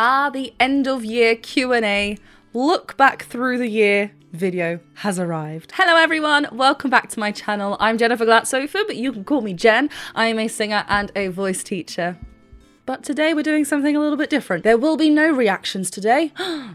The end of year Q&A look back through the year video has arrived. Hello everyone, welcome back to my channel. I'm Jennifer Glatzhofer, but you can call me Jen. I am a singer and a voice teacher. But today we're doing something a little bit different. There will be no reactions today.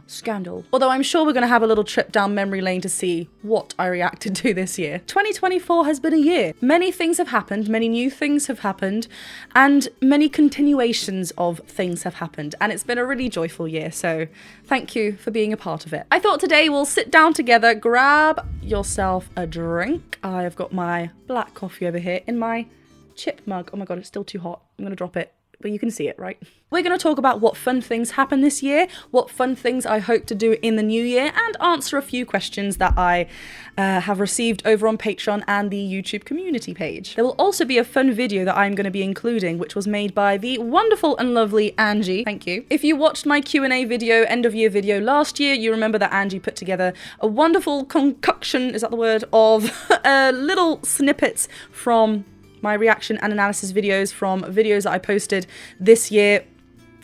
Scandal. Although I'm sure we're going to have a little trip down memory lane to see what I reacted to this year. 2024 has been a year. Many things have happened, many new things have happened, and many continuations of things have happened. And it's been a really joyful year, so thank you for being a part of it. I thought today we'll sit down together, grab yourself a drink. I've got my black coffee over here in my chip mug. Oh my god, it's still too hot. I'm going to drop it. But you can see it, right? We're going to talk about what fun things happened this year, what fun things I hope to do in the new year, and answer a few questions that I have received over on Patreon and the YouTube community page. There will also be a fun video that I'm going to be including, which was made by the wonderful and lovely Angie. Thank you. If you watched my Q&A video, end of year video last year, you remember that Angie put together a wonderful concoction, is that the word, of little snippets from my reaction and analysis videos from videos that I posted this year,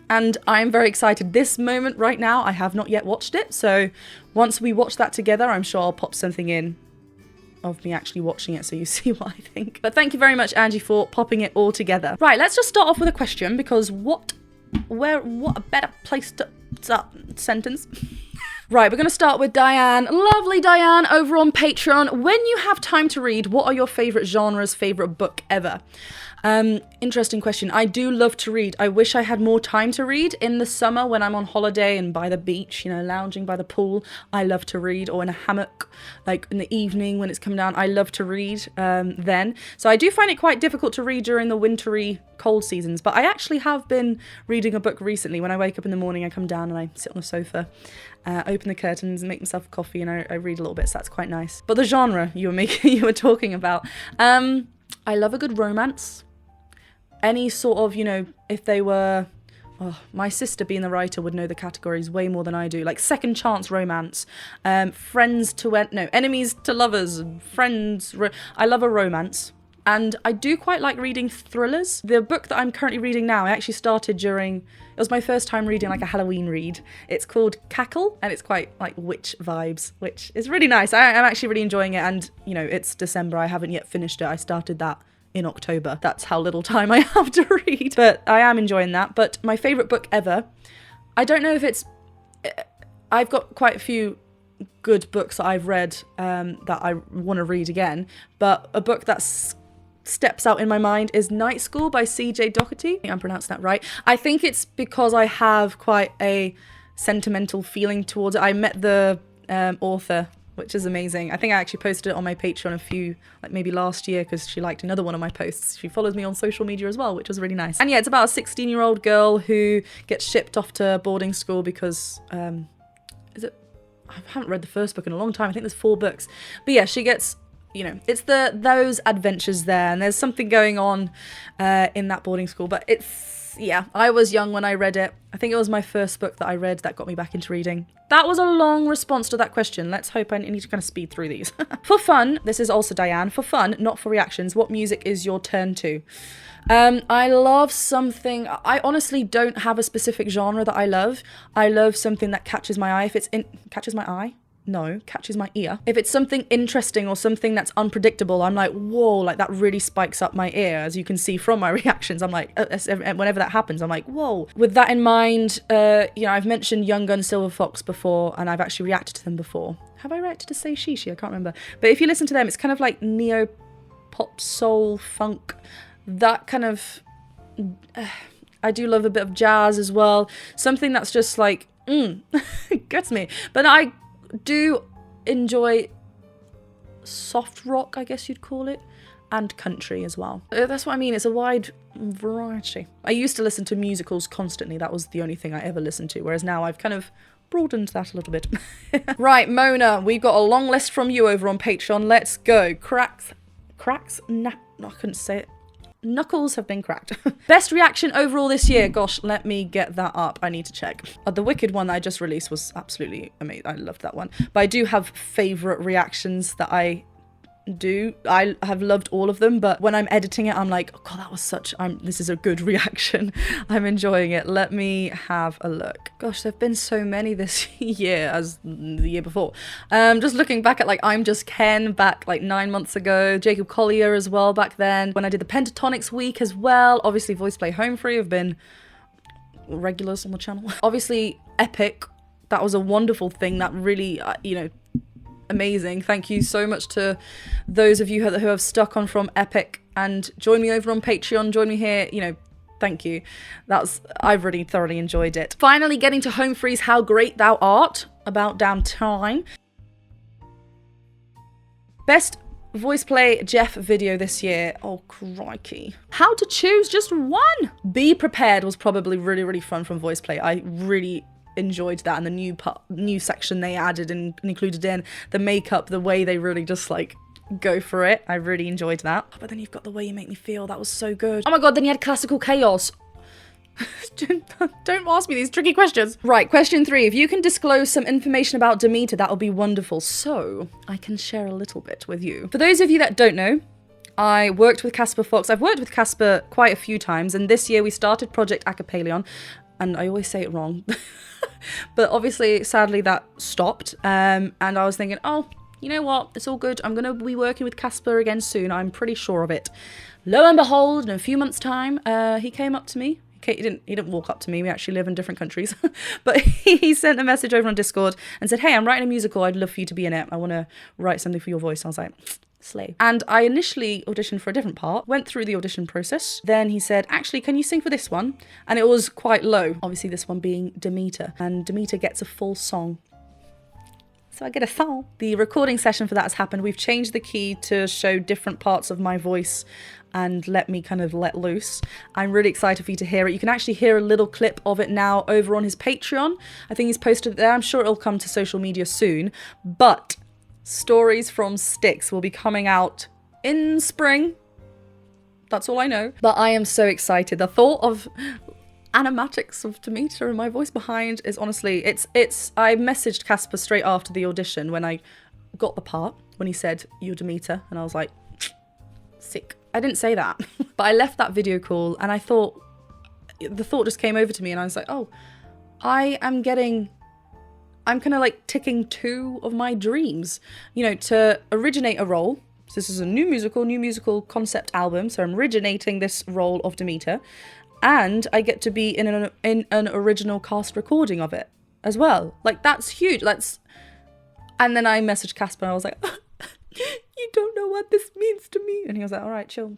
and I'm very excited. This moment right now, I have not yet watched it, so once we watch that together, I'm sure I'll pop something in of me actually watching it so you see what I think. But thank you very much, Angie, for popping it all together. Right, let's just start off with a question, because what a better place to start sentence. Right, we're going to start with Diane. Lovely Diane over on Patreon. When you have time to read, what are your favourite genres, favourite book ever? Interesting question. I do love to read. I wish I had more time to read. In the summer when I'm on holiday and by the beach, you know, lounging by the pool, I love to read, or in a hammock, like in the evening when it's come down, I love to read then. So I do find it quite difficult to read during the wintry cold seasons, but I actually have been reading a book recently. When I wake up in the morning, I come down and I sit on the sofa, open the curtains and make myself a coffee, and I read a little bit, so that's quite nice. But the genre you were talking about, I love a good romance. Any sort of, you know, if they were, my sister being the writer would know the categories way more than I do, like second chance romance, enemies to lovers, friends. I love a romance. And I do quite like reading thrillers. The book that I'm currently reading now, I actually started during, it was my first time reading like a Halloween read. It's called Cackle, and it's quite like witch vibes, which is really nice. I'm actually really enjoying it, and you know, it's December, I haven't yet finished it. I started that in October. That's how little time I have to read, but I am enjoying that. But my favourite book ever, I don't know if it's, I've got quite a few good books that I've read that I want to read again, but a book that's steps out in my mind is Night School by C.J. Doherty. I think I'm pronouncing that right. I think it's because I have quite a sentimental feeling towards it. I met the author, which is amazing. I think I actually posted it on my Patreon maybe last year, because she liked another one of my posts. She follows me on social media as well, which was really nice. And yeah, it's about a 16-year-old girl who gets shipped off to boarding school because, I haven't read the first book in a long time. I think there's 4 books. But yeah, she gets, you know, it's those adventures there, and there's something going on in that boarding school. But it's, yeah, I was young when I read it. I think it was my first book that I read that got me back into reading. That was a long response to that question. Let's hope I need to kind of speed through these. For fun, this is also Diane, for fun, not for reactions, what music is your turn to? I love something, I honestly don't have a specific genre that I love. I love something that catches my eye. If it's catches my eye? No, catches my ear. If it's something interesting or something that's unpredictable, I'm like, whoa, like that really spikes up my ear. As you can see from my reactions, I'm like, whenever that happens, I'm like, whoa. With that in mind, you know, I've mentioned Young Gun Silver Fox before, and I've actually reacted to them before. Have I reacted to Say Shishi? I can't remember. But if you listen to them, it's kind of like neo-pop, soul, funk, that kind of, I do love a bit of jazz as well. Something that's just like, gets me. But I do enjoy soft rock, I guess you'd call it, and country as well. That's what I mean, it's a wide variety. I used to listen to musicals constantly. That was the only thing I ever listened to, whereas now I've kind of broadened that a little bit. Right, Mona, we've got a long list from you over on Patreon. Let's go. I couldn't say it. Knuckles have been cracked. Best reaction overall this year. Gosh, let me get that up. I need to check. The Wicked one that I just released was absolutely amazing. I loved that one. But I do have favourite reactions that I do. I have loved all of them, but when I'm editing it, I'm like, oh God, that was this is a good reaction. I'm enjoying it. Let me have a look. Gosh, there've been so many this year as the year before. Just looking back at like I'm Just Ken back like 9 months ago, Jacob Collier as well back then, when I did the Pentatonics week as well. Obviously Voice Play Home Free have been regulars on the channel. Obviously Epic, that was a wonderful thing that really, amazing. Thank you so much to those of you who have stuck on from Epic and joined me over on Patreon, join me here, thank you. I've really thoroughly enjoyed it. Finally getting to Home Free's How Great Thou Art, about damn time. Best voice play Jeff video this year. Oh, crikey. How to choose just one. Be Prepared was probably really, really fun from voice play. I really enjoyed that, and the new section they added and included in the makeup, the way they really just like go for it. I really enjoyed that. But then you've got The Way You Make Me Feel. That was so good. Oh my God, then you had Classical Chaos. Don't ask me these tricky questions. Right, question 3. If you can disclose some information about Demeter, that would be wonderful. So I can share a little bit with you. For those of you that don't know, I worked with Casper Fox. I've worked with Casper quite a few times, and this year we started Project Acapelion, and I always say it wrong. But obviously, sadly, that stopped. And I was thinking, oh, you know what? It's all good. I'm going to be working with Casper again soon. I'm pretty sure of it. Lo and behold, in a few months' time, he came up to me. He didn't walk up to me. We actually live in different countries. But he sent a message over on Discord and said, hey, I'm writing a musical. I'd love for you to be in it. I want to write something for your voice. I was like, slay. And I initially auditioned for a different part, went through the audition process. Then he said, actually, can you sing for this one? And it was quite low. Obviously, this one being Demeter. And Demeter gets a full song. So I get a song. The recording session for that has happened. We've changed the key to show different parts of my voice and let me kind of let loose. I'm really excited for you to hear it. You can actually hear a little clip of it now over on his Patreon. I think he's posted it there. I'm sure it'll come to social media soon. But Stories from Sticks will be coming out in spring. That's all I know. But I am so excited. The thought of animatics of Demeter and my voice behind is honestly, I messaged Casper straight after the audition when I got the part, when he said, you're Demeter, and I was like, sick. I didn't say that, but I left that video call and the thought just came over to me and I was like, oh, I'm kind of like ticking 2 of my dreams, to originate a role. So this is a new musical concept album. So I'm originating this role of Demeter, and I get to be in an original cast recording of it as well. Like, that's huge. And then I messaged Casper and I was like, you don't know what this means to me. And he was like, all right, chill.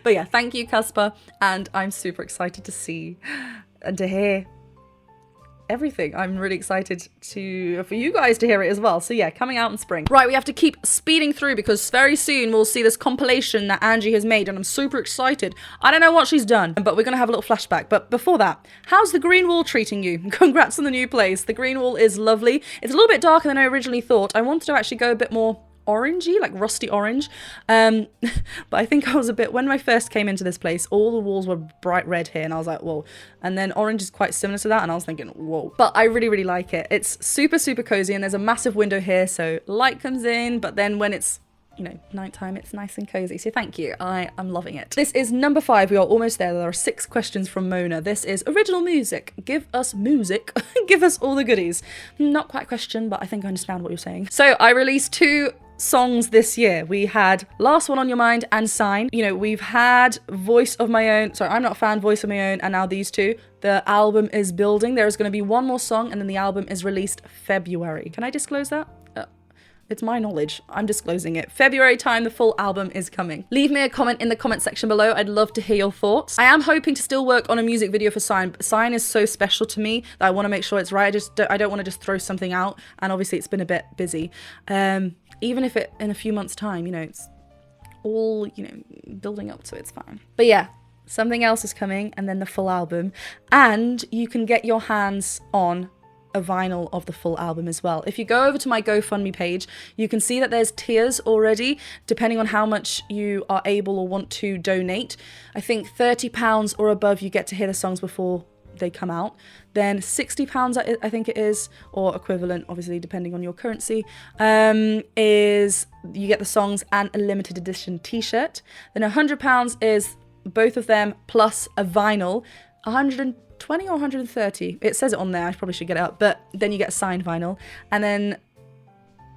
But yeah, thank you, Casper. And I'm super excited to see and to hear everything. I'm really excited for you guys to hear it as well. So yeah, coming out in spring. Right, we have to keep speeding through because very soon we'll see this compilation that Angie has made and I'm super excited. I don't know what she's done, but we're going to have a little flashback. But before that, how's the Green Wall treating you? Congrats on the new place. The Green Wall is lovely. It's a little bit darker than I originally thought. I wanted to actually go a bit more orangey, like rusty orange, but I think I was when I first came into this place, all the walls were bright red here and I was like, whoa. And then orange is quite similar to that and I was thinking, whoa. But I really, really like it. It's super, super cozy and there's a massive window here, so light comes in, but then when it's nighttime, it's nice and cozy. So thank you. I'm loving it. This is number 5. We are almost there. There are 6 questions from Mona. This is original music. Give us music. Give us all the goodies. Not quite a question, but I think I understand what you're saying. So I released 2 songs this year. We had Last One on Your Mind and Sign. We've had Voice of My Own. Sorry, I'm Not a Fan, Voice of My Own, and now these 2. The album is building. There is going to be one more song and then the album is released February. Can I disclose that? It's my knowledge. I'm disclosing it. February time, the full album is coming. Leave me a comment in the comment section below. I'd love to hear your thoughts. I am hoping to still work on a music video for Sign. Sign is so special to me that I want to make sure it's right. I don't want to just throw something out. And obviously it's been a bit busy. Even if it in a few months time, it's all, building up to it, it's fine. But yeah, something else is coming and then the full album. And you can get your hands on a vinyl of the full album as well. If you go over to my GoFundMe page, you can see that there's tiers already, depending on how much you are able or want to donate. I think £30 or above, you get to hear the songs before they come out. Then £60, I think it is, or equivalent, obviously depending on your currency, is you get the songs and a limited edition t-shirt. Then £100 is both of them plus a vinyl. 120 or 130, it says it on there, I probably should get it up, but then you get a signed vinyl. And then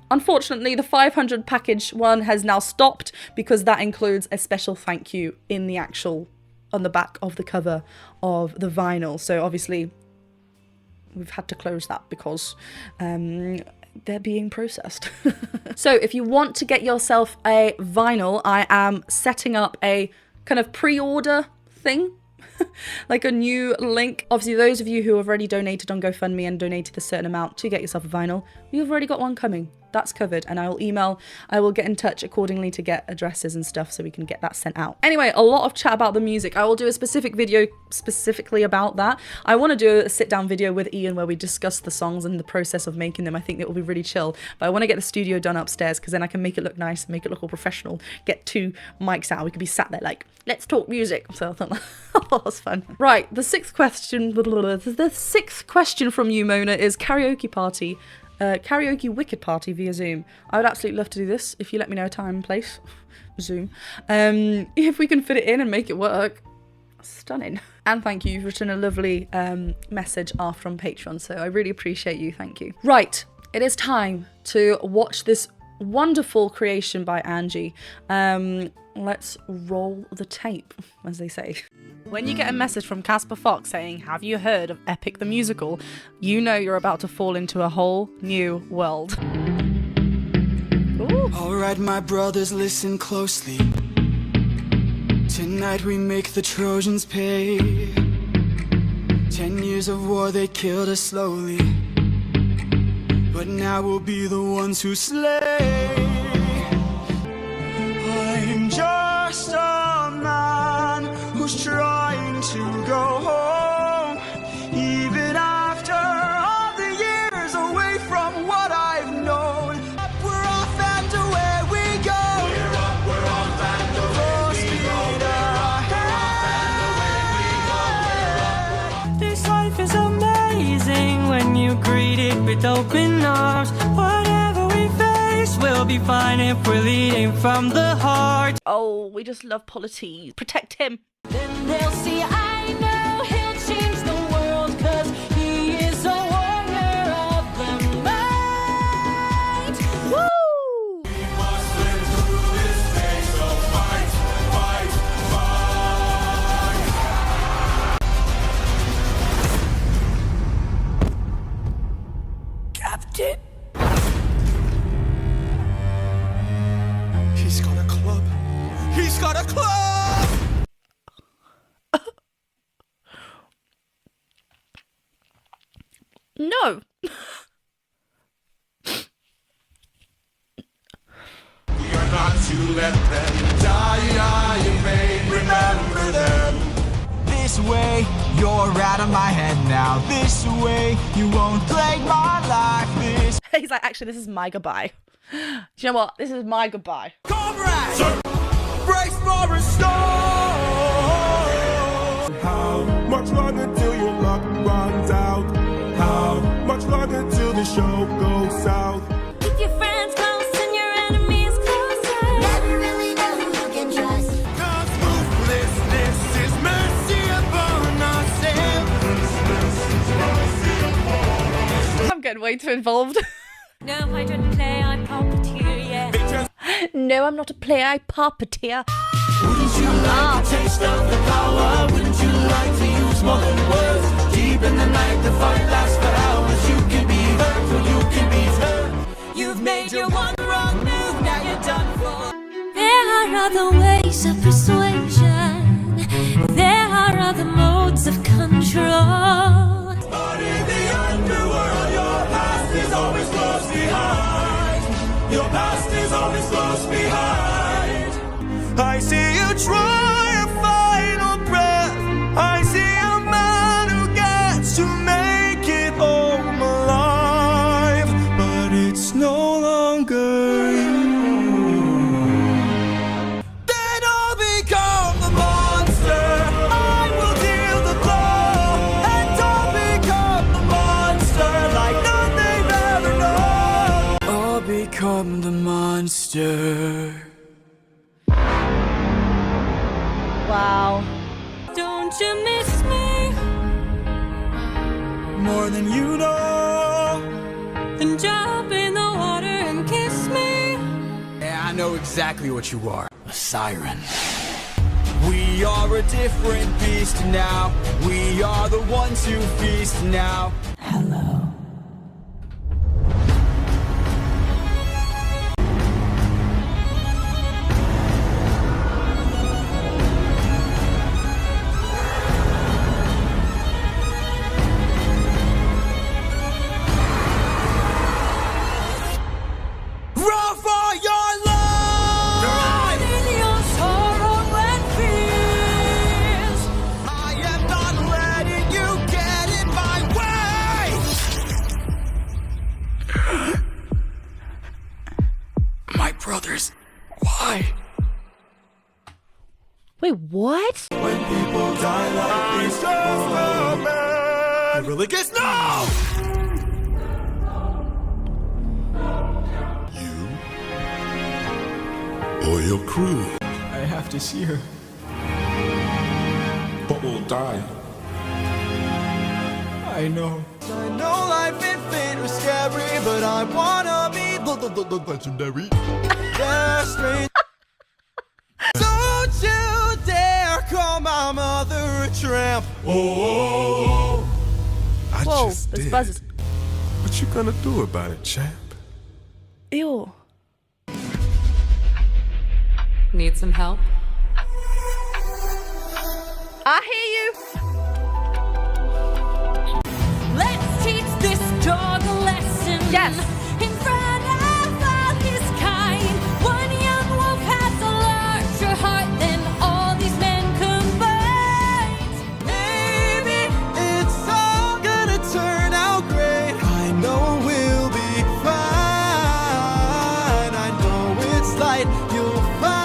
unfortunately the 500 package one has now stopped because that includes a special thank you in the actual, on the back of the cover of the vinyl. So obviously we've had to close that because they're being processed. So if you want to get yourself a vinyl, I am setting up a kind of pre-order thing, like a new link. Obviously, those of you who have already donated on GoFundMe and donated a certain amount to get yourself a vinyl, you've already got one coming. That's covered, and I will get in touch accordingly to get addresses and stuff so we can get that sent out. Anyway, a lot of chat about the music. I will do a specific video specifically about that. I want to do a sit-down video with Ian where we discuss the songs and the process of making them. I think that will be really chill, but I want to get the studio done upstairs because then I can make it look nice, make it look all professional, get 2 mics out. We could be sat there like, let's talk music. So I thought that was fun. Right, the sixth question from you, Mona, is karaoke party. Karaoke wicked party via Zoom. I would absolutely love to do this if you let me know time and place. Zoom. If we can fit it in and make it work. Stunning. And thank you. You've written a lovely message after on Patreon, so I really appreciate you. Thank you. Right, it is time to watch this wonderful creation by Angie. Let's roll the tape, as they say. When you get a message from Casper Fox saying, have you heard of Epic the Musical? You know you're about to fall into a whole new world. Ooh. Alright, my brothers, listen closely. Tonight we make the Trojans pay. 10 years of war, they killed us slowly. But now we'll be the ones who slay. I'm just a man who's trying to go home, even after all the years away from what I've known. We're off and away we go. We're off and away we go. This life is amazing when you greet it with open arms. Whatever we face, we'll be fine if we're leading from the heart. Oh, we just love Polity. Protect him. Then they'll see I know he'll change the world, 'cause he is a warrior of the mind. Woo! We must live through this day, so fight, fight, fight. Captain. He's got a club. He's got a club! No. We are not to let them die, you may remember them. This way, you're out of my head now. This way, you won't plague my life. This He's like, actually, this is my goodbye. Do you know what? This is my goodbye. comrade, brace for a storm. How much longer till your luck runs out? How much longer till the show goes south? Keep your friends close and your enemies closer. Never really know who you can trust. 'Cause ruthlessness is mercy upon ourselves. I'm getting way too involved. No, I don't play, I puppeteer, yeah. No, I'm not a player, I puppeteer. Wouldn't you like a taste of the power? Wouldn't you like to use more than words? Deep in the night, the fight lasts for hours. You can be hurt till you can be hurt. You've made your one wrong move, now you're done for. There are other ways of persuasion. There are other modes of control. But in the underworld, your past is always close behind. Your past is always close behind. I see you try a final breath. I see a man who gets to make it home alive. But it's no longer you. Then I'll become the monster. I will deal the blow and monster. Wow. Don't you miss me? More than you know. Then jump in the water and kiss me. Yeah, I know exactly what you are. A siren. We are a different beast now. We are the ones who feast now. Hello. Run for your life! In your sorrow and fears. I am not letting you get in my way! My brothers, why? Wait, what? When people die like these, just a man. It really gets no! You or your crew? I have to see her. But we'll die. I know life in fate was scary, but I wanna be legendary. Yeah, straight. Don't you dare call my mother a tramp. Oh, I Whoa, just there's did. buzzes. What you gonna do about it, champ? Ew. Need some help? I hear you. Let's teach this dog a lesson. Yes. In front of all his kind. One young wolf has a larger heart than all these men combined. Maybe it's all gonna turn out great. I know we'll be fine. I know it's light, you'll find.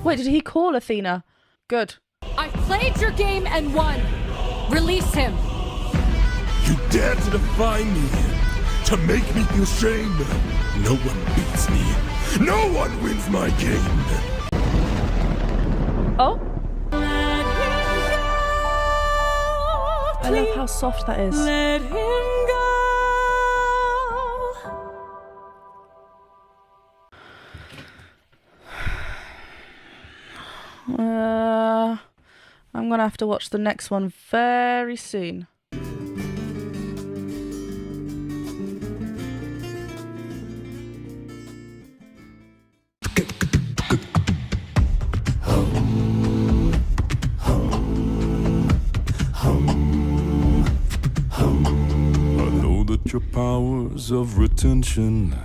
Wait, did he call Athena? Good. I played your game and won. Release him. You dare to defy me, to make me feel shame. No one beats me. No one wins my game. Oh. I love how soft that is. Let him go. I'm gonna have to watch the next one very soon. I know that your powers of retention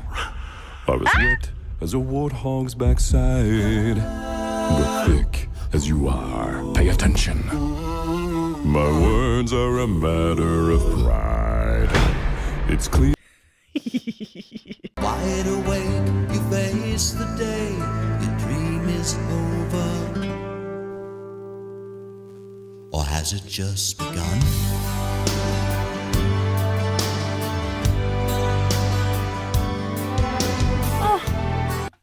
are as wet as a warthog's backside. But thick as you are, pay attention. My words are a matter of pride. It's clear. Wide awake, you face the day, your dream is over. Or has it just begun?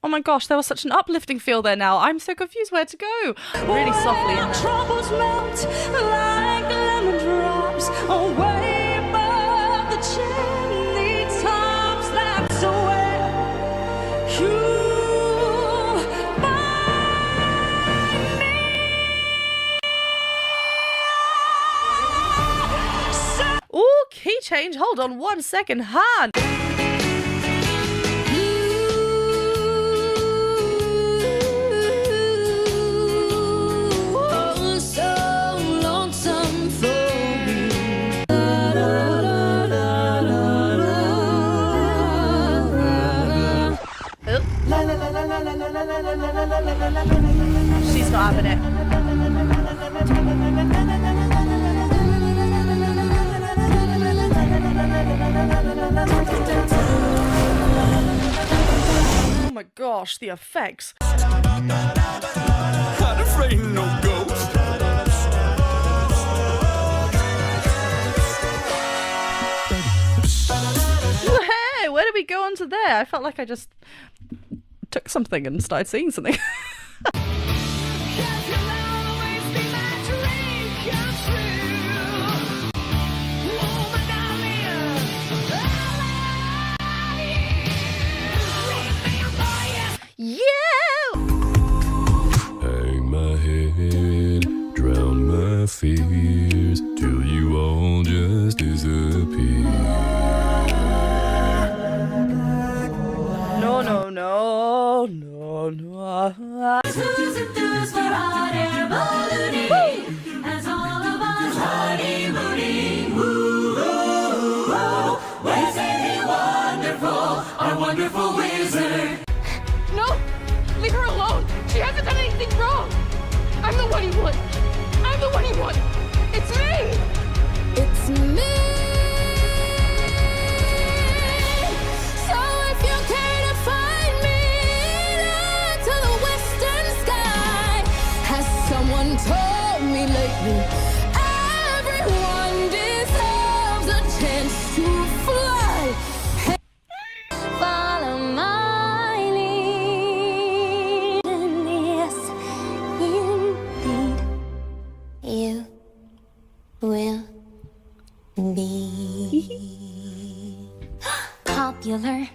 Oh my gosh, there was such an uplifting feel there now. I'm so confused where to go. Really softly in there. Troubles melt like lemon drops away above the chimney tops. That's where you find me. Ooh, key change. Hold on 1 second. Han. Oh, so lonesome for me. She's not having it. Oh my gosh, the effects. Not afraid of no ghost. Hey, where did we go on to there? I felt like I just took something and started seeing something. Hang my head, drown my fears, till you all just disappear. No, no, no, no, no. Who's enthused for hot air ballooning? As all of us honeymooning. Woo, woo, woo. Where's any wonderful, our wonderful wizard? No! Leave her alone! She hasn't done anything wrong! I'm the one you want! I'm the one you want! It's me! It's me! So if you care to find me to the western sky, has someone told me lately everyone deserves a chance to fly? Hey, follow my lead, and yes, indeed, you will be popular.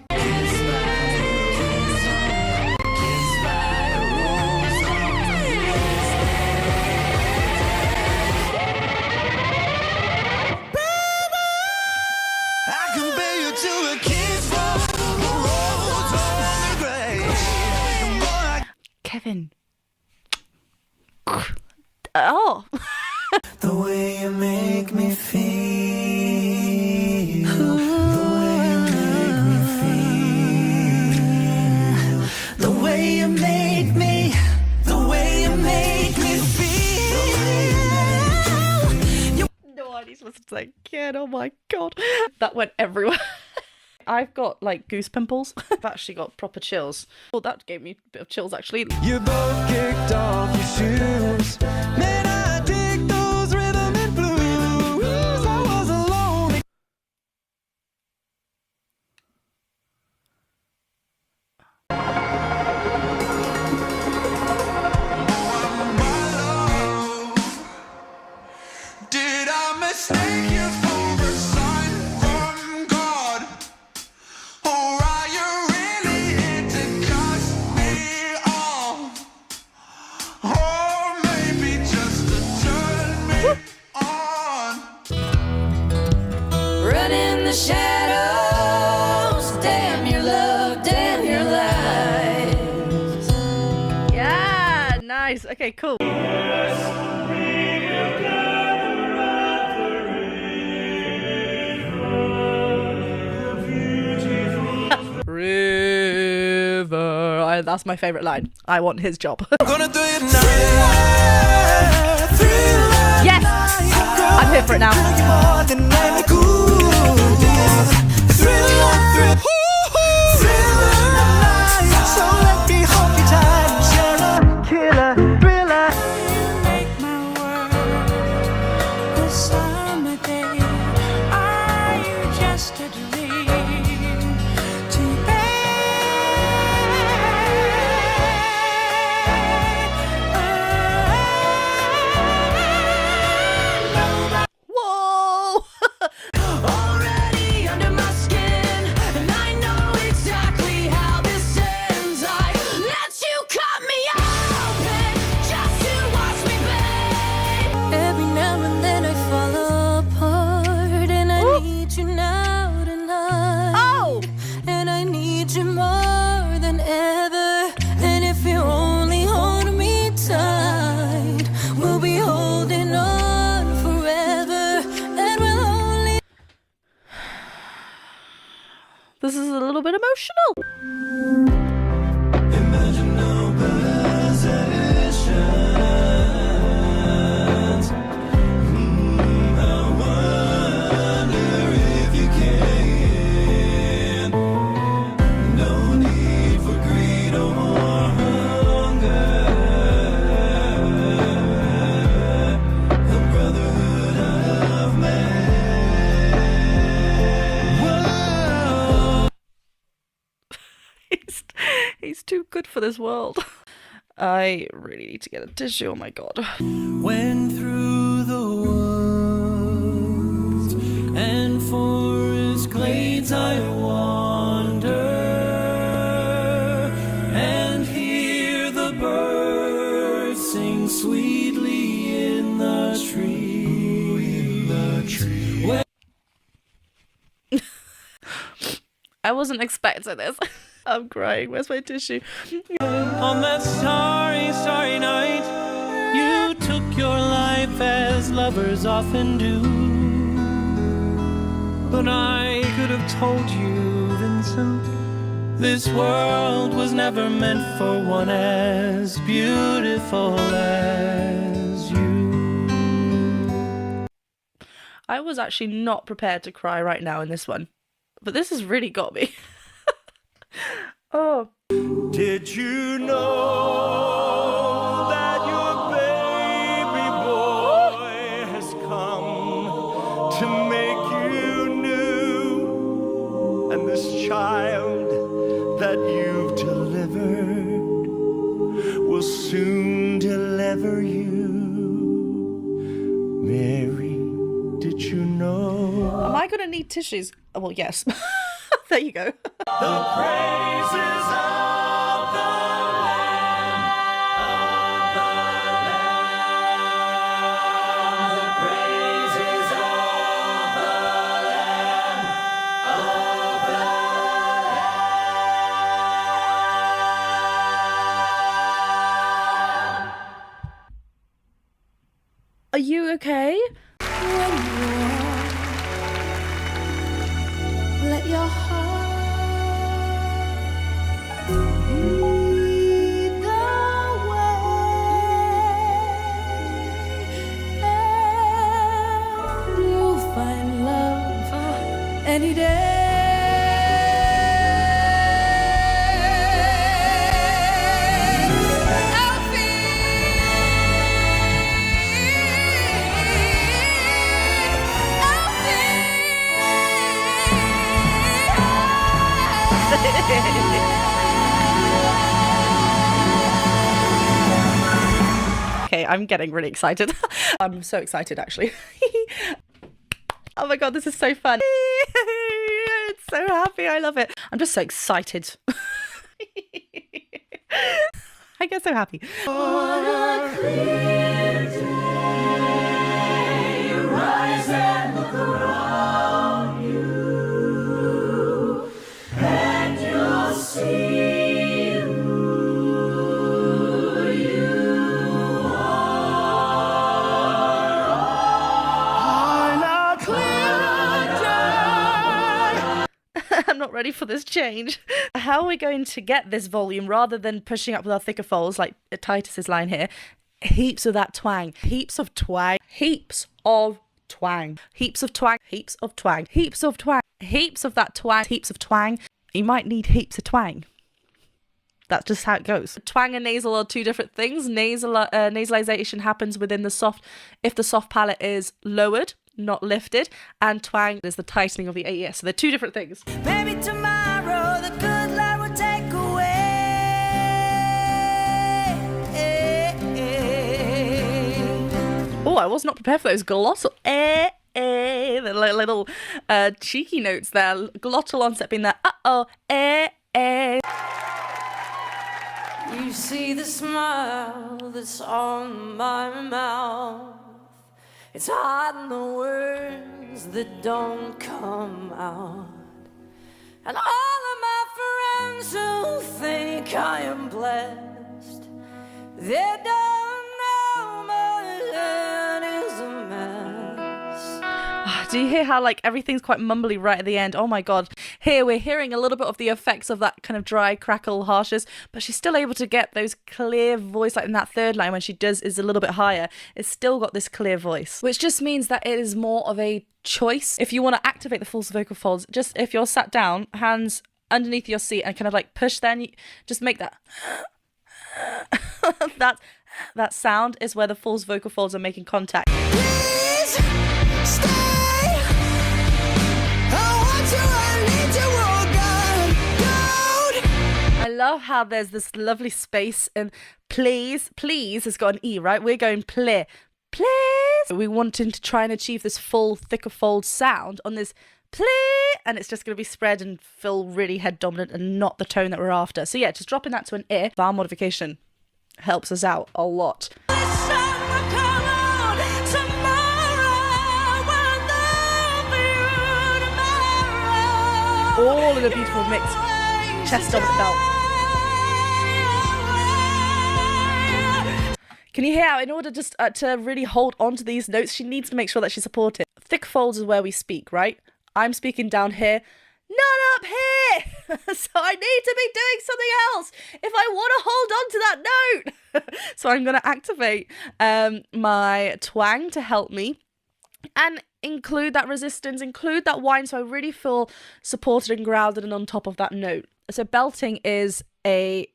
I compare you to a kiss from the rose on the grave. Boy, I Kevin. Oh. The way you make me feel, the way you make me feel, the way you make me, the way you make me feel. No idea supposed to say kid. Oh my god. That went everywhere. I've got like goose pimples. I've actually got proper chills. Well, that gave me a bit of chills actually. You both kicked off your shoes. Man, I dig those rhythm and blues. I was alone. Did I mistake you for a sign from God? Or are you really here to cut me off? Or maybe just to turn me on? Run in the shadows, damn your love, damn your lies. Yeah, nice. Okay, cool. River. That's my favorite line. I want his job. Gonna do it now. Yes! I'm here for it now. Whoa! Already under my skin, and I know exactly how this ends. I let you cut me open just to watch me bend. Every now and then I fall apart, and I need you now tonight. Oh! And I need you more than ever. And if you only hold me tight, we'll be holding on forever. And we'll only. This is a little bit emotional. Imagine no possessions. I wonder if you can. No need for greed or hunger. for this world. I really need to get a tissue. Oh my god. Went through the woods and forest glades I wander and hear the birds sing sweetly in the tree. I wasn't expecting this. I'm crying. Where's my tissue? On that starry, starry night, you took your life as lovers often do. But I could have told you, Vincent, this world was never meant for one as beautiful as you. I was actually not prepared to cry right now in this one, but this has really got me. Oh. Did you know that your baby boy has come to make you new? And this child that you've delivered will soon deliver you. Mary, did you know? Am I gonna need tissues? Oh, well, yes. There you go. The praises of the Lamb, the praises of the Lamb, Are you okay? When you let your heart lead the way, and you'll find love any day. Okay, I'm getting really excited. I'm so excited, actually. Oh my god, this is so fun. It's so happy. I love it. I'm just so excited. I get so happy. On a clear day, rise and look around you, and you'll see who you are. On a clear day. I'm not ready for this change. How are we going to get this volume rather than pushing up with our thicker folds like Titus's line here? Heaps of that twang. Heaps of twang. Heaps of twang. Heaps of twang. Heaps of twang. Heaps of twang. Heaps of that twang. Heaps of twang. You might need heaps of twang. That's just how it goes. Twang and nasal are two different things. Nasalization happens within the soft, if the soft palate is lowered, not lifted, and twang is the tightening of the AES. So they're two different things. Maybe tomorrow the good Lord will take away. Oh, I was not prepared for those glossal the little cheeky notes there. Glottal onset being there. You see the smile that's on my mouth. It's hiding the words that don't come out. And all of my friends who think I am blessed, they don't know my head is a mess. Do you hear how like everything's quite mumbly right at the end? Oh my god. Here we're hearing a little bit of the effects of that kind of dry crackle harshness, but she's still able to get those clear voice, like in that third line when she is a little bit higher. It's still got this clear voice, which just means that it is more of a choice. If you want to activate the false vocal folds, just if you're sat down, hands underneath your seat and kind of like push, then you just make that that sound is where the false vocal folds are making contact. Please stay. I want you, I need you, oh God. I love how there's this lovely space and please has got an E, right? We're going please. We wanted to try and achieve this full, thicker fold sound on this please, and it's just going to be spread and feel really head dominant and not the tone that we're after. So yeah, just dropping that to an I, vowel modification, helps us out a lot. All in a beautiful mix, chest dominant belt. Can you hear how in order just to really hold on to these notes, she needs to make sure that she's supported. Thick folds is where we speak, right? I'm speaking down here, not up here. So I need to be doing something else if I want to hold on to that note. So I'm going to activate my twang to help me and include that resistance, include that whine, so I really feel supported and grounded and on top of that note. So belting is a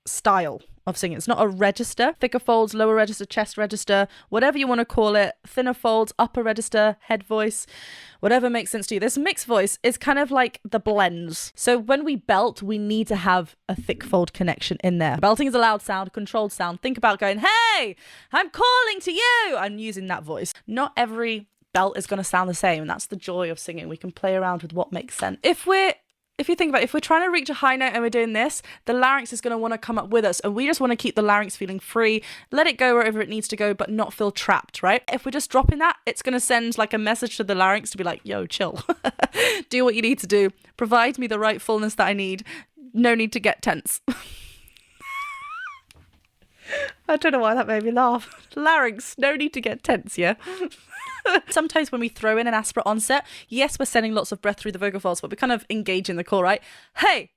style of singing. It's not a register. Thicker folds, lower register, chest register, whatever you want to call it. Thinner folds, upper register, head voice, whatever makes sense to you. This mixed voice is kind of like the blends. So when we belt, we need to have a thick fold connection in there. Belting is a loud sound, controlled sound. Think about going, hey, I'm calling to you. I'm using that voice. Not every belt is going to sound the same, and that's the joy of singing. We can play around with what makes sense. If you think about it, if we're trying to reach a high note and we're doing this, the larynx is going to want to come up with us, and we just want to keep the larynx feeling free, let it go wherever it needs to go, but not feel trapped, right? If we're just dropping that, it's going to send like a message to the larynx to be like, yo, chill. Do what you need to do. Provide me the right fullness that I need. No need to get tense. I don't know why that made me laugh. Larynx, no need to get tense, yeah? Sometimes when we throw in an aspirate onset, yes, we're sending lots of breath through the vocal folds, but we kind of engage in the core, right? Hey!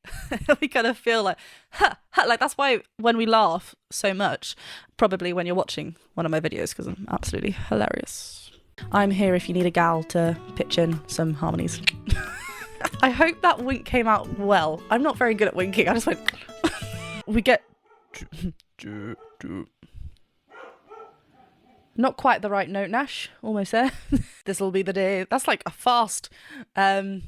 We kind of feel like, ha, ha. Like that's why when we laugh so much, probably when you're watching one of my videos, because I'm absolutely hilarious. I'm here if you need a gal to pitch in some harmonies. I hope that wink came out well. I'm not very good at winking. I just went... We get... Not quite the right note, Nash. Almost there. This'll be the day. That's like a fast tongue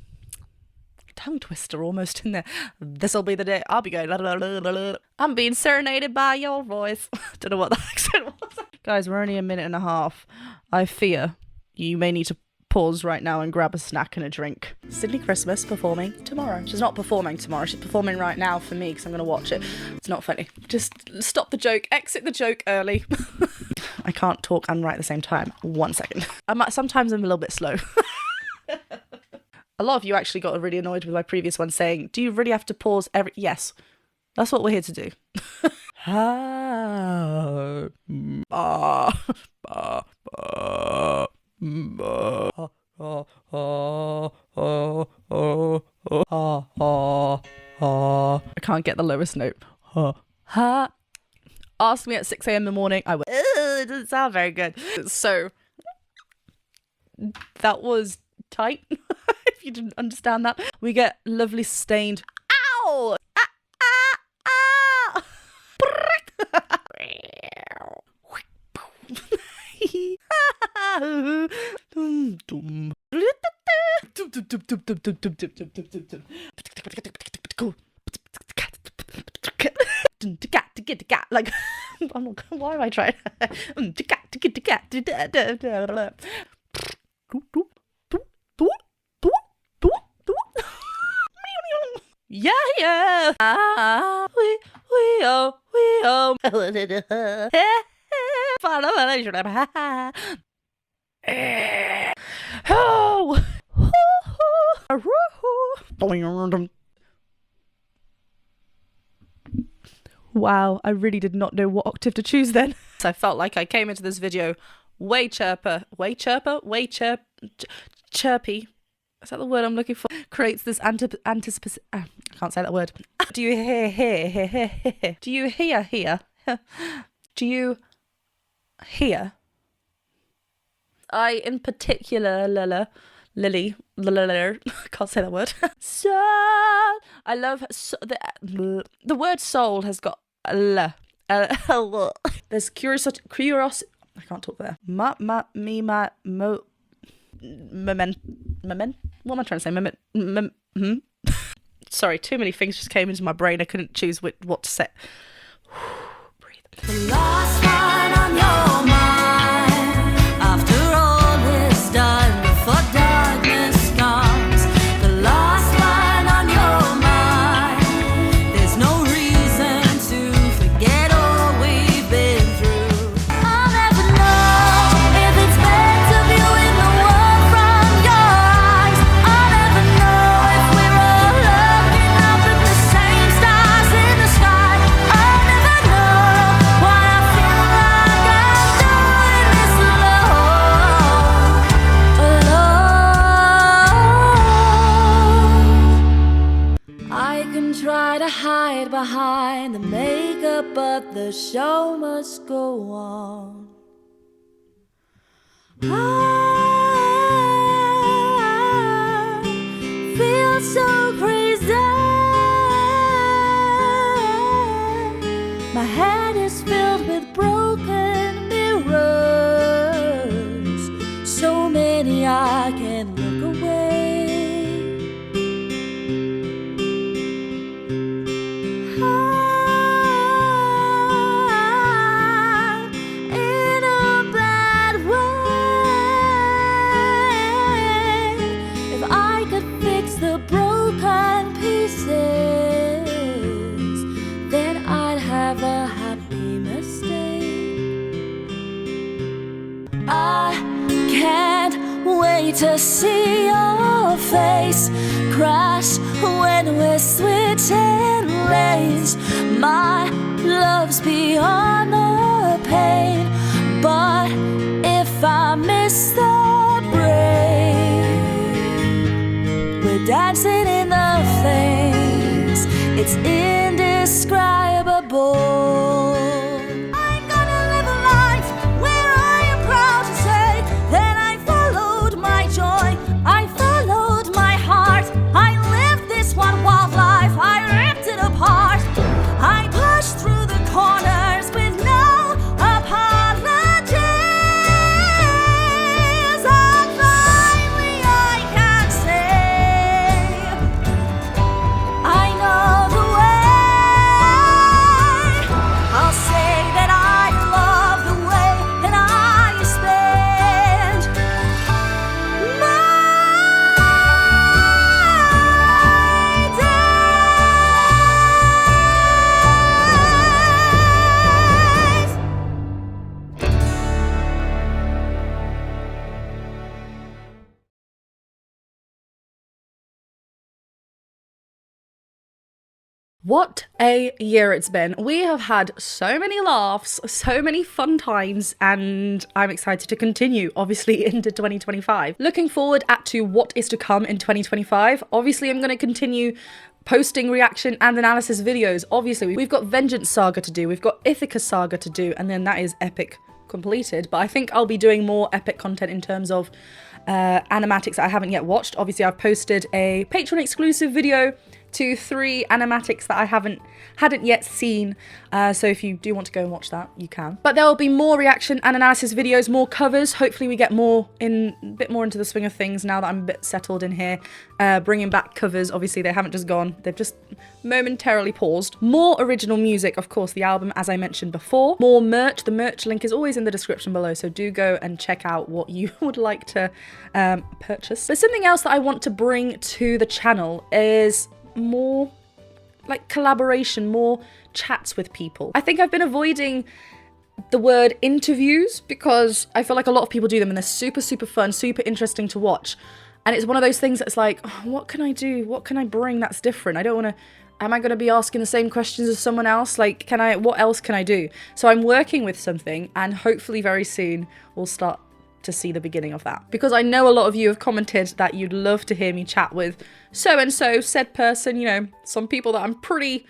twister almost in there. This'll be the day. I'll be going. La, la, la, la, la. I'm being serenaded by your voice. Don't know what that accent was. Guys, we're only a minute and a half. I fear you may need to pause right now and grab a snack and a drink. Sydney Christmas performing tomorrow. She's not performing tomorrow. She's performing right now for me because I'm going to watch it. It's not funny. Just stop the joke. Exit the joke early. I can't talk and write at the same time. 1 second. Sometimes I'm a little bit slow. A lot of you actually got really annoyed with my previous one saying, do you really have to pause every... Yes. That's what we're here to do. I can't get the lowest note. Ask me at 6 a.m. in the morning. I would. It doesn't sound very good. So that was tight. If you didn't understand that, we get lovely sustained. Ow! Ah, ah, ah. Like, I'm not, why am I trying? Yeah, yeah. We oh. Wow, I really did not know what octave to choose then. So I felt like I came into this video way chirpy. Is that the word I'm looking for? Creates this anticipation. I can't say that word. Do you hear? Do you hear? Do you hear? I, in particular, Lily, can't say that word. So, I love the word soul has got a l. There's curiosity. I can't talk there. What am I trying to say? Sorry, too many things just came into my brain. I couldn't choose what to say. Breathe. The last one on your mind. After all is done, before darkness comes. The last one on your mind. There's no reason to forget all we've been through. I'll never know if it's better viewing the world from your eyes. I'll never know if we're all looking up at the same stars in the sky. I'll never know why I feel like I'm doing this alone. I can try to hide behind the makeup, but the show must go on. I feel so crazy. My head is filled with broken mirrors. So many I can't look away. I'm in a bad way. If I could fix the broken pieces, then I'd have a happy mistake. I can't wait to see your face crash when we're switching lanes. My love's beyond the pain, but if I miss the break, we're dancing in the flames. It's indescribable. I'm gonna live a life where I am proud to say that I followed my joy, I followed my heart, I lived this one wild life, I ripped it apart, I pushed through the corners with no apologies. And finally I can say I know the way. I'll say that I love the way that I spend my days. What a year it's been. We have had so many laughs, so many fun times, and I'm excited to continue, obviously, into 2025. Looking forward to what is to come in 2025. Obviously, I'm going to continue posting reaction and analysis videos. Obviously, we've got Vengeance Saga to do, we've got Ithaca Saga to do, and then that is epic completed. But I think I'll be doing more epic content in terms of animatics that I haven't yet watched. Obviously, I've posted a Patreon exclusive video to 3 animatics that I hadn't yet seen, so if you do want to go and watch that, you can. But there will be more reaction and analysis videos, more covers. Hopefully we get a bit more into the swing of things now that I'm a bit settled in here. Bringing back covers, obviously they haven't just gone, they've just momentarily paused. More original music, of course, the album, as I mentioned before. More merch, the merch link is always in the description below, so do go and check out what you would like to purchase. But something else that I want to bring to the channel is more like collaboration, more chats with people. I think I've been avoiding the word interviews because I feel like a lot of people do them and they're super, super fun, super interesting to watch. And it's one of those things that's like, oh, what can I do? What can I bring that's different? I don't want to, am I going to be asking the same questions as someone else? Like, what else can I do? So I'm working with something, and hopefully very soon we'll start to see the beginning of that, because I know a lot of you have commented that you'd love to hear me chat with so-and-so, said person, you know, some people that I'm pretty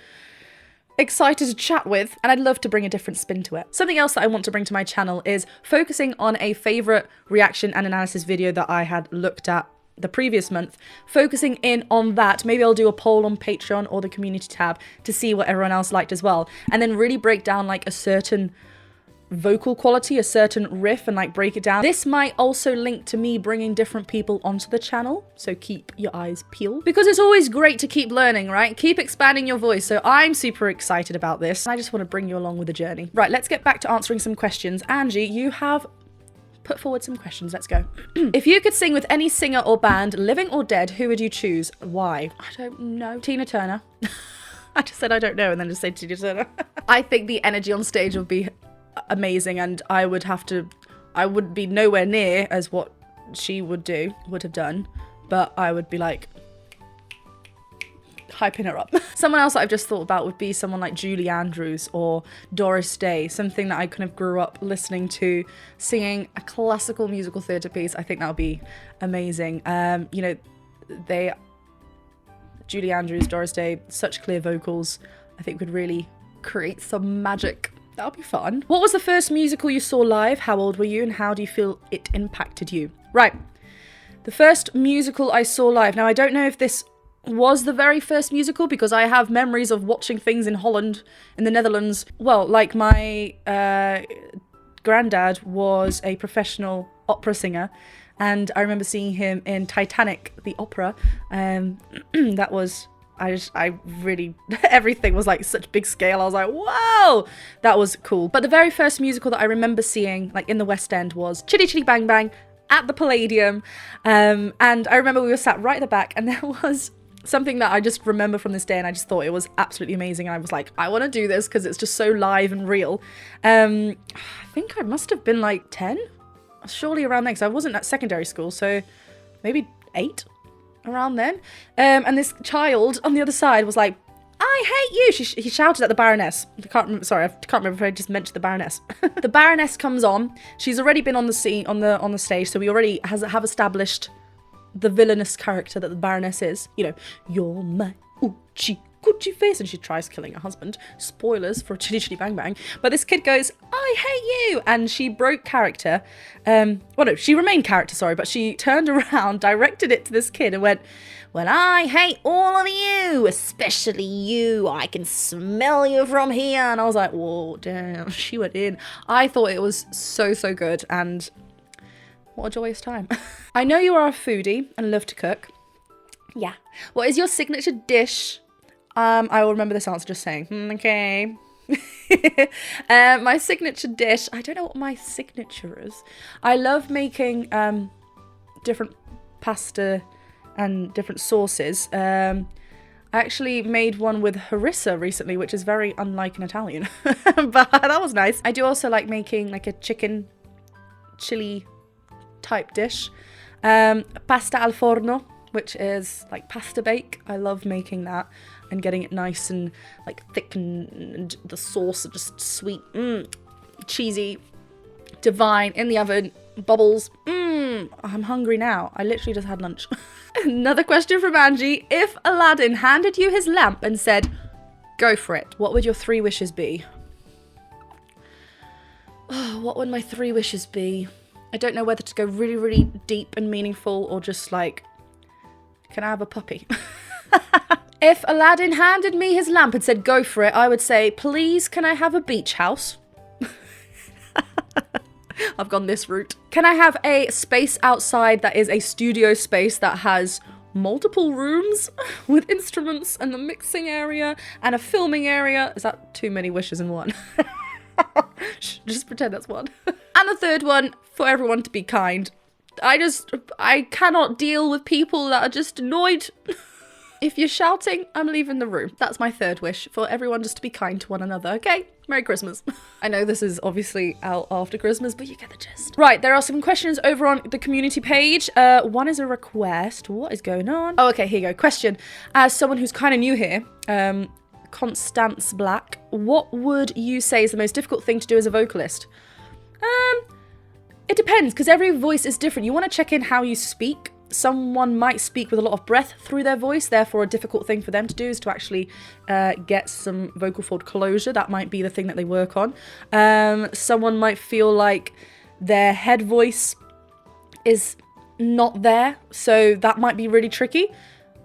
excited to chat with, and I'd love to bring a different spin to it. Something else that I want to bring to my channel is focusing on a favorite reaction and analysis video that I had looked at the previous month, focusing in on that. Maybe I'll do a poll on Patreon or the community tab to see what everyone else liked as well, and then really break down like a certain vocal quality, a certain riff, and like break it down. This might also link to me bringing different people onto the channel, so keep your eyes peeled, because it's always great to keep learning, right? Keep expanding your voice. So I'm super excited about this. I just want to bring you along with the journey. Right, let's get back to answering some questions. Angie, you have put forward some questions. Let's go. If you could sing with any singer or band, living or dead, who would you choose? Why? I don't know. Tina Turner. I just said I don't know and then just said Tina Turner. I think the energy on stage would be amazing, and I would be nowhere near as what she would have done, but I would be like hyping her up. Someone else that I've just thought about would be someone like Julie Andrews or Doris Day, something that I kind of grew up listening to, singing a classical musical theatre piece. I think that would be amazing. You know, Julie Andrews, Doris Day, such clear vocals, I think would really create some magic. That would be fun. What was the first musical you saw live? How old were you and how do you feel it impacted you? Right. The first musical I saw live. Now, I don't know if this was the very first musical because I have memories of watching things in Holland, in the Netherlands. Well, like my granddad was a professional opera singer, and I remember seeing him in Titanic, the opera. That was, I really, everything was like such big scale. I was like, wow, that was cool. But the very first musical that I remember seeing, like in the West End, was Chitty Chitty Bang Bang at the Palladium. And I remember we were sat right at the back, and there was something that I just remember from this day, and I just thought it was absolutely amazing. And I was like, I want to do this because it's just so live and real. I think I must have been like 10, surely around then, because I wasn't at secondary school, so maybe 8, around then. And this child on the other side was like, I hate you. He shouted at the Baroness. I can't remember if I just mentioned the Baroness. The Baroness comes on. She's already been on the scene, on the stage, so we already have established the villainous character that the Baroness is. You know, you're my Uchi Gucci face, and she tries killing her husband. Spoilers for Chitty Chitty Bang Bang. But this kid goes, I hate you, and she broke character. Well, no, she remained character, sorry, but she turned around, directed it to this kid, and went, well, I hate all of you, especially you. I can smell you from here. And I was like, whoa, damn, she went in. I thought it was so, so good, and what a joyous time. I know you are a foodie and love to cook. Yeah. What is your signature dish? I will remember this answer just saying, okay. My signature dish, I don't know what my signature is. I love making different pasta and different sauces. I actually made one with harissa recently, which is very unlike an Italian, but that was nice. I do also like making like a chicken chili type dish. Pasta al forno, which is like pasta bake. I love making that and getting it nice and like thick, and the sauce just sweet, cheesy, divine, in the oven, bubbles. I'm hungry now. I literally just had lunch. Another question from Angie. If Aladdin handed you his lamp and said, go for it, what would your 3 wishes be? Oh, what would my 3 wishes be? I don't know whether to go really, really deep and meaningful or just like, can I have a puppy? If Aladdin handed me his lamp and said, go for it, I would say, please, can I have a beach house? I've gone this route. Can I have a space outside that is a studio space that has multiple rooms with instruments and a mixing area and a filming area? Is that too many wishes in one? Just pretend that's one. And the third one, for everyone to be kind. I cannot deal with people that are just annoyed. If you're shouting, I'm leaving the room. That's my 3rd wish, for everyone just to be kind to one another, okay? Merry Christmas. I know this is obviously out after Christmas, but you get the gist. Right, there are some questions over on the community page. One is a request. What is going on? Oh, okay, here you go. Question. As someone who's kind of new here, Constance Black, what would you say is the most difficult thing to do as a vocalist? It depends, because every voice is different. You want to check in how you speak. Someone might speak with a lot of breath through their voice, therefore a difficult thing for them to do is to actually get some vocal fold closure. That might be the thing that they work on. Someone might feel like their head voice is not there, so that might be really tricky.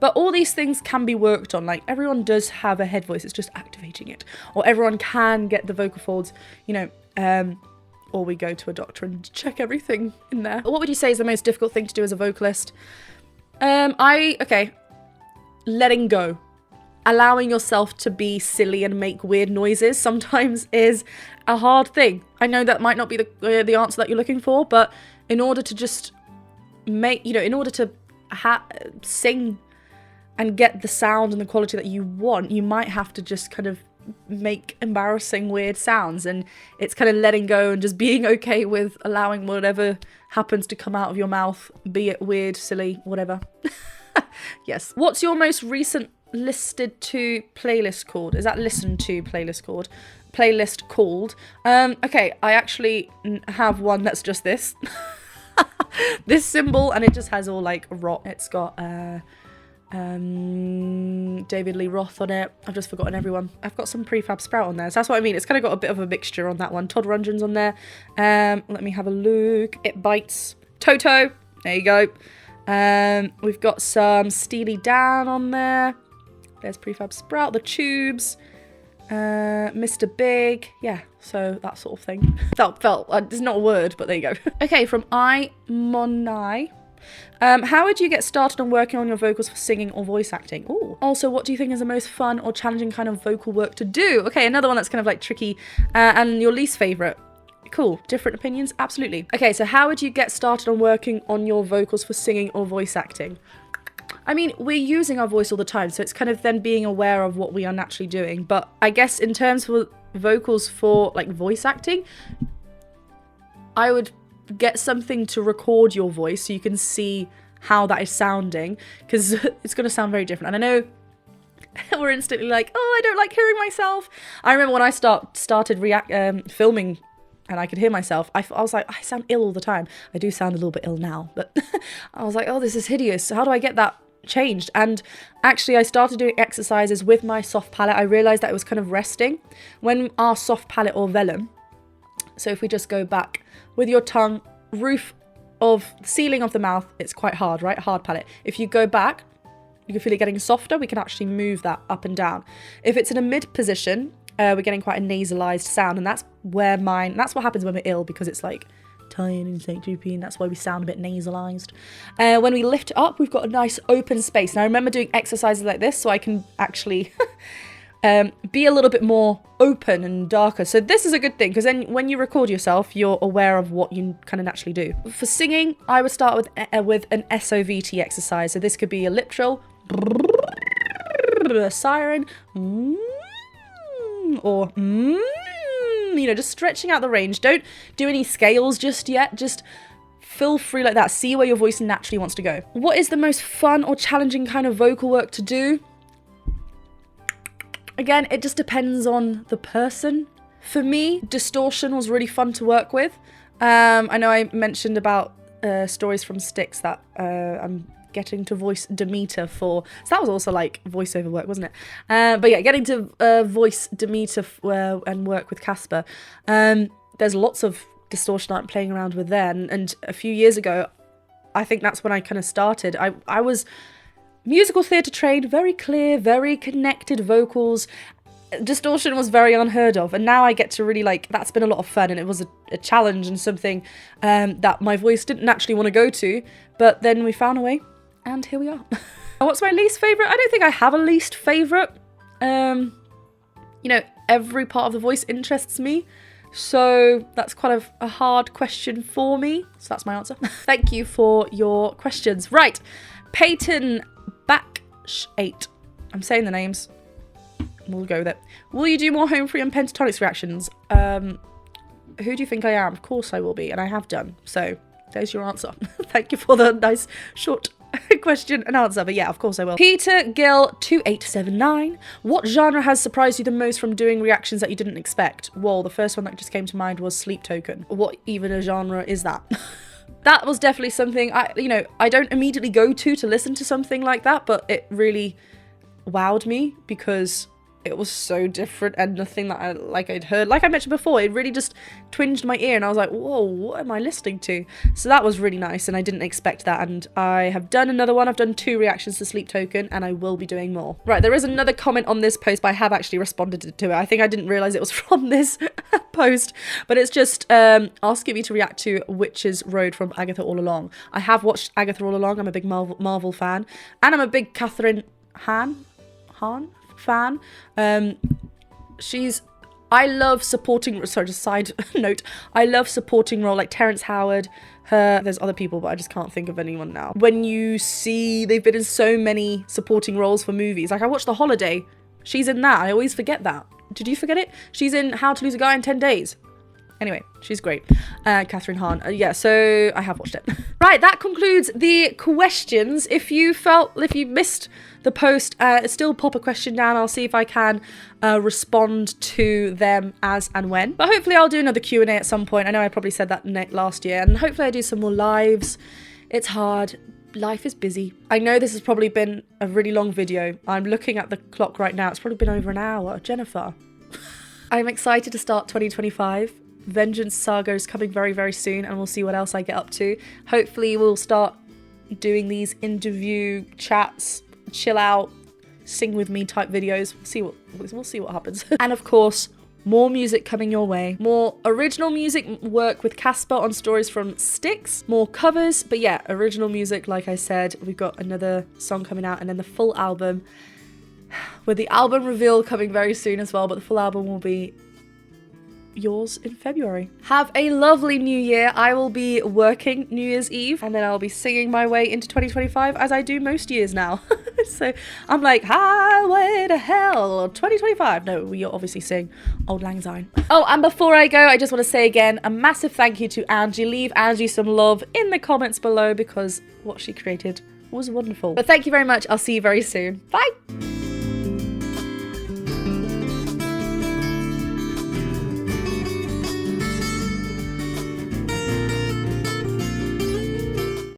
But all these things can be worked on. Like, everyone does have a head voice, it's just activating it. Or everyone can get the vocal folds, you know, or we go to a doctor and check everything in there. What would you say is the most difficult thing to do as a vocalist? Okay, letting go. Allowing yourself to be silly and make weird noises sometimes is a hard thing. I know that might not be the answer that you're looking for, but in order to just make, in order to sing and get the sound and the quality that you want, you might have to just kind of make embarrassing weird sounds, and it's kind of letting go and just being okay with allowing whatever happens to come out of your mouth, be it weird, silly, whatever. Yes. What's your most recent listed to playlist called? Is that listened to playlist called? Okay, I actually have one that's just this. This symbol, and it just has all like rock. It's got David Lee Roth on it. I've just forgotten everyone. I've got some Prefab Sprout on there, so that's what I mean. It's kind of got a bit of a mixture on that one. Todd Rundgren's on there. Let me have a look. It Bites. Toto. There you go. We've got some Steely Dan on there. There's Prefab Sprout. The Tubes. Mr. Big. Yeah, so that sort of thing. Felt. It's not a word, but there you go. Okay, from I Monai. How would you get started on working on your vocals for singing or voice acting? Ooh. Also, what do you think is the most fun or challenging kind of vocal work to do? Okay, another one that's kind of like tricky. And your least favourite? Cool. Different opinions? Absolutely. Okay, so how would you get started on working on your vocals for singing or voice acting? I mean, we're using our voice all the time, so it's kind of then being aware of what we are naturally doing. But I guess in terms of vocals for like voice acting, I would get something to record your voice so you can see how that is sounding, because it's going to sound very different. And I know we're instantly like, oh, I don't like hearing myself. I remember when I started filming and I could hear myself, I was like, I sound ill all the time. I do sound a little bit ill now, but I was like, oh, this is hideous. How do I get that changed? And actually I started doing exercises with my soft palate. I realized that it was kind of resting when our soft palate or velum. So if we just go back with your tongue, ceiling of the mouth, it's quite hard, right? Hard palate. If you go back, you can feel it getting softer. We can actually move that up and down. If it's in a mid position, we're getting quite a nasalized sound, and that's what happens when we're ill, because it's like tight and it's like droopy, and that's why we sound a bit nasalized. When we lift it up, we've got a nice open space. And I remember doing exercises like this so I can actually be a little bit more open and darker. So this is a good thing, because then when you record yourself, you're aware of what you kind of naturally do. For singing, I would start with an SOVT exercise. So this could be a lip trill, a siren, or just stretching out the range. Don't do any scales just yet. Just feel free like that. See where your voice naturally wants to go. What is the most fun or challenging kind of vocal work to do? Again, it just depends on the person. For me, distortion was really fun to work with. I know I mentioned about stories from Styx that I'm getting to voice Demeter for. So that was also like voiceover work, wasn't it? But yeah, getting to voice Demeter and work with Casper. There's lots of distortion I'm playing around with then. And a few years ago, I think that's when I kind of started. I was musical theatre trained, very clear, very connected vocals. Distortion was very unheard of, and now I get to really that's been a lot of fun, and it was a challenge and something that my voice didn't naturally want to go to, but then we found a way, and here we are. What's my least favourite? I don't think I have a least favourite. Every part of the voice interests me, so that's quite a hard question for me, so that's my answer. Thank you for your questions. Right, Peyton Back8. I'm saying the names. We'll go with it. Will you do more home free and pentatonics reactions? Who do you think I am? Of course I will be, and I have done. So there's your answer. Thank you for the nice short question and answer. But yeah, of course I will. Peter Gill 2879. What genre has surprised you the most from doing reactions that you didn't expect? Well, the first one that just came to mind was Sleep Token. What even a genre is that? That was definitely something I don't immediately go to listen to something like that, but it really wowed me because It was so different and nothing that I'd heard. Like I mentioned before, it really just twinged my ear and I was like, whoa, what am I listening to? So that was really nice and I didn't expect that. And I have done another one. I've done 2 reactions to Sleep Token and I will be doing more. Right, there is another comment on this post, but I have actually responded to it. I think I didn't realize it was from this post, but it's just asking me to react to Witch's Road from Agatha All Along. I have watched Agatha All Along. I'm a big Marvel fan and I'm a big Catherine Hahn fan. I love supporting, sorry, just side note, I love supporting role like Terrence Howard, there's other people, but I just can't think of anyone now. When you see they've been in so many supporting roles for movies, like I watched The Holiday, she's in that, I always forget that. Did you forget it? She's in How to Lose a Guy in 10 Days. Anyway, she's great. Catherine Hahn. Yeah, so I have watched it. Right, that concludes the questions. If you missed the post, still pop a question down. I'll see if I can respond to them as and when. But hopefully I'll do another Q&A at some point. I know I probably said that last year. And hopefully I do some more lives. It's hard. Life is busy. I know this has probably been a really long video. I'm looking at the clock right now. It's probably been over an hour. Jennifer. I'm excited to start 2025. Vengeance Saga is coming very, very soon and we'll see what else I get up to. Hopefully we'll start doing these interview chats, chill out, sing with me type videos. We'll see what happens. And of course, more music coming your way. More original music work with Casper on stories from Styx. More covers, but yeah, original music, like I said. We've got another song coming out and then the full album. With the album reveal coming very soon as well, but the full album will be yours in February. Have a lovely new year. I will be working New Year's Eve and then I'll be singing my way into 2025 as I do most years now. So I'm like, highway to hell 2025. No, we obviously sing Auld Lang Syne. Oh, and before I go, I just want to say again a massive thank you to Angie. Leave Angie some love in the comments below because what she created was wonderful. But thank you very much. I'll see you very soon. Bye.